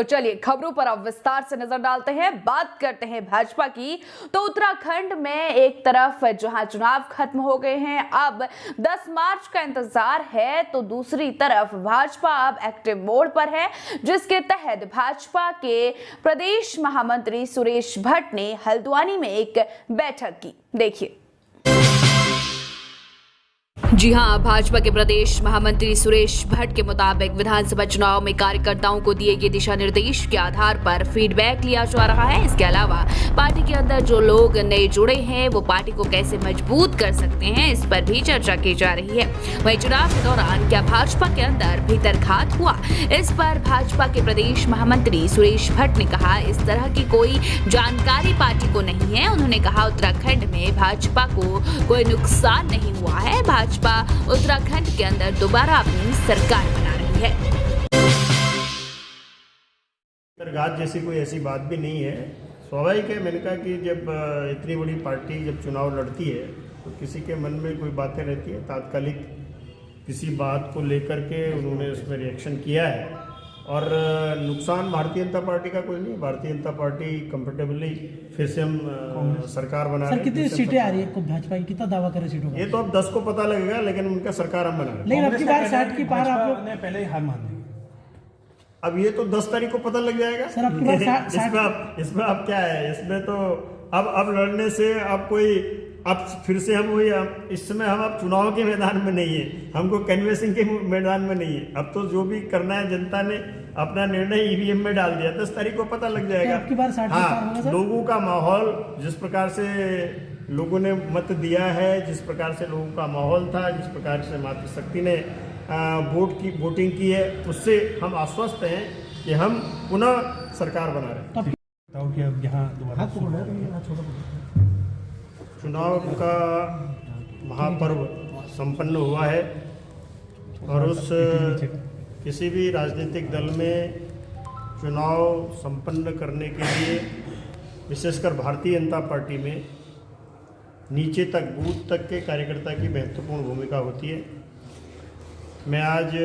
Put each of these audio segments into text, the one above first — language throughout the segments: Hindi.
तो चलिए खबरों पर अब विस्तार से नजर डालते हैं। बात करते हैं भाजपा की। तो उत्तराखंड में एक तरफ जहां चुनाव खत्म हो गए हैं, अब 10 मार्च का इंतजार है, तो दूसरी तरफ भाजपा अब एक्टिव मोड पर है, जिसके तहत भाजपा के प्रदेश महामंत्री सुरेश भट्ट ने हल्द्वानी में एक बैठक की। देखिए। जी हां, भाजपा के प्रदेश महामंत्री सुरेश भट्ट के मुताबिक विधानसभा चुनाव में कार्यकर्ताओं को दिए गए दिशा निर्देश के आधार पर फीडबैक लिया जा रहा है। इसके अलावा पार्टी के अंदर जो लोग नए जुड़े हैं वो पार्टी को कैसे मजबूत कर सकते हैं, इस पर भी चर्चा की जा रही है। वहीं चुनाव के दौरान क्या भाजपा के अंदर भीतरघात हुआ, इस पर भाजपा के प्रदेश महामंत्री सुरेश भट्ट ने कहा इस तरह की कोई जानकारी पार्टी को नहीं है। उन्होंने कहा उत्तराखंड में भाजपा को कोई नुकसान नहीं हुआ है। भाजपा उत्तराखंड के अंदर दोबारा अपनी सरकार बना रही है। भीतरघात जैसी कोई ऐसी बात भी नहीं है। स्वाभाविक है, मैंने कहा कि जब इतनी बड़ी पार्टी जब चुनाव लड़ती है तो किसी के मन में कोई बातें रहती है। तात्कालिक किसी बात को लेकर के उन्होंने उसमें रिएक्शन किया है और नुकसान भारतीय जनता पार्टी का कोई नहीं। भारतीय जनता पार्टी कंफर्टेबली फिर से हम सरकार बना रहे हैं। कितनी सीटें आ रही है भाजपा की, कितना दावा करे सीटों का? ये तो अब 10 को पता लगेगा, लेकिन उनका सरकार हम बना रहे हैं। लेकिन अब की बार 60 की पार आप लोग ने पहले ही हार मान ली। अब ये तो 10 तारीख को पता लग जाएगा सर। अब की बार इसमें अब क्या है, इसमें तो अब लड़ने से अब कोई अब फिर से हम वही इस समय हम अब चुनाव के मैदान में नहीं है, हमको कैनवेसिंग के मैदान में नहीं है। अब तो जो भी करना है जनता ने अपना निर्णय ईवीएम में डाल दिया, 10 तारीख को पता लग जाएगा। आपकी बार 60 हाँ, लोगों का माहौल जिस प्रकार से लोगों ने मत दिया है, जिस प्रकार से लोगों का माहौल था, जिस प्रकार से मातृशक्ति ने वोटिंग की है, उससे हम आश्वस्त हैं कि हम पुनः सरकार बना रहे हैं। बताओ कि अब यहाँ दोबारा चुनाव का महापर्व संपन्न हुआ है और उस किसी भी राजनीतिक दल में चुनाव संपन्न करने के लिए विशेषकर भारतीय जनता पार्टी में नीचे तक बूथ तक के कार्यकर्ता की महत्वपूर्ण भूमिका होती है। मैं आज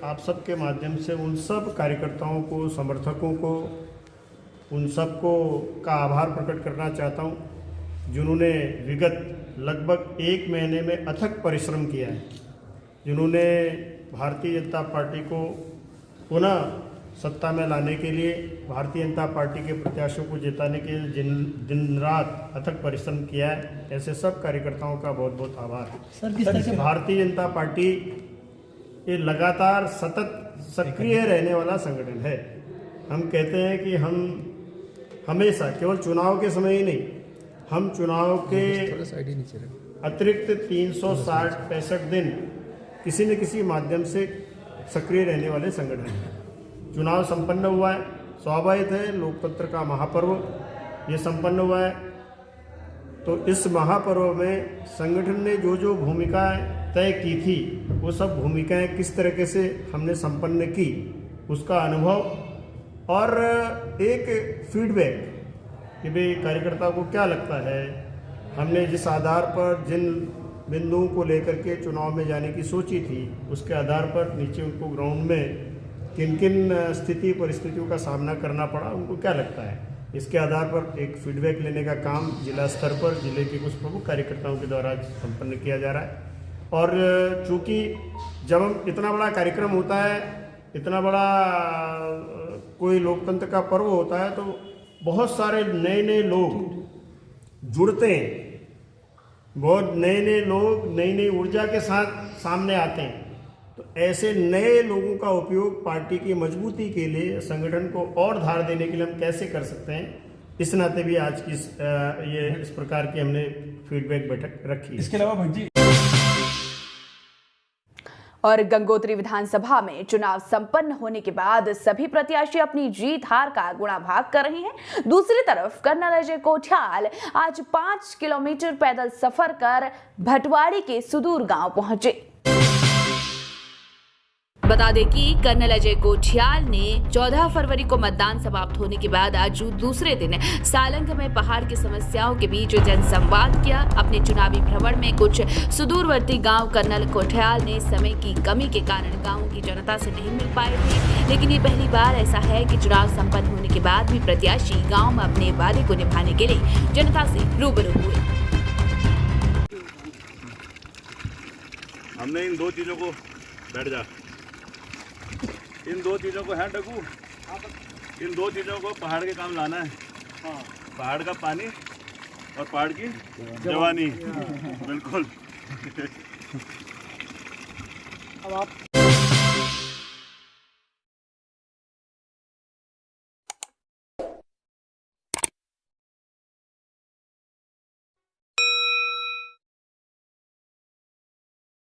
आप सबके माध्यम से उन सब कार्यकर्ताओं को, समर्थकों को, उन सबको का आभार प्रकट करना चाहता हूं जिन्होंने विगत लगभग 1 महीने में अथक परिश्रम किया है, जिन्होंने भारतीय जनता पार्टी को पुनः सत्ता में लाने के लिए, भारतीय जनता पार्टी के प्रत्याशियों को जिताने के लिए दिन रात अथक परिश्रम किया है। ऐसे सब कार्यकर्ताओं का बहुत बहुत आभार। सर, भारतीय जनता पार्टी ये लगातार सतत सक्रिय रहने वाला संगठन है। हम कहते हैं कि हम हमेशा केवल चुनाव के समय ही नहीं, हम चुनाव के अतिरिक्त 365 दिन किसी न किसी माध्यम से सक्रिय रहने वाले संगठन हैं। चुनाव संपन्न हुआ है, स्वाभाविक है, लोकतंत्र का महापर्व ये संपन्न हुआ है। तो इस महापर्व में संगठन ने जो जो भूमिकाएं तय की थी, वो सब भूमिकाएं किस तरीके से हमने संपन्न की, उसका अनुभव और एक फीडबैक कि भाई कार्यकर्ता को क्या लगता है, हमने जिस आधार पर जिन बिंदुओं को लेकर के चुनाव में जाने की सोची थी, उसके आधार पर नीचे उनको ग्राउंड में किन किन स्थिति परिस्थितियों का सामना करना पड़ा, उनको क्या लगता है, इसके आधार पर एक फीडबैक लेने का काम जिला स्तर पर जिले के कुछ प्रमुख कार्यकर्ताओं के द्वारा संपन्न किया जा रहा है। और चूँकि जब हम इतना बड़ा कार्यक्रम होता है, इतना बड़ा कोई लोकतंत्र का पर्व होता है, तो बहुत सारे नए नए लोग जुड़ते हैं, बहुत नए नए लोग नई नई ऊर्जा के साथ सामने आते हैं। तो ऐसे नए लोगों का उपयोग पार्टी की मजबूती के लिए, संगठन को और धार देने के लिए हम कैसे कर सकते हैं, इस नाते भी आज की ये इस प्रकार की हमने फीडबैक बैठक रखी। इसके अलावा भज्जी और गंगोत्री विधानसभा में चुनाव संपन्न होने के बाद सभी प्रत्याशी अपनी जीत हार का गुणाभाग कर रहे हैं। दूसरी तरफ कर्नल अजय कोठियाल आज 5 किलोमीटर पैदल सफर कर भटवाड़ी के सुदूर गांव पहुंचे। बता दें कि कर्नल अजय कोठियाल ने 14 फरवरी को मतदान समाप्त होने के बाद आज दूसरे दिन सालंग में पहाड़ की समस्याओं के बीच जनसंवाद किया। अपने चुनावी भ्रमण में कुछ सुदूरवर्ती गांव कर्नल कोठयाल ने समय की कमी के कारण गांव की जनता से नहीं मिल पाए थे, लेकिन ये पहली बार ऐसा है कि चुनाव संपन्न होने के बाद भी प्रत्याशी गांव में अपने वादे को निभाने के लिए जनता से रूबरू हुए। हमने इन दो चीज़ों को बैठ जा इन दो चीज़ों को है डकू इन दो चीज़ों को पहाड़ के काम लाना है। पहाड़ का पानी और पहाड़ की जवानी। बिल्कुल। अब आप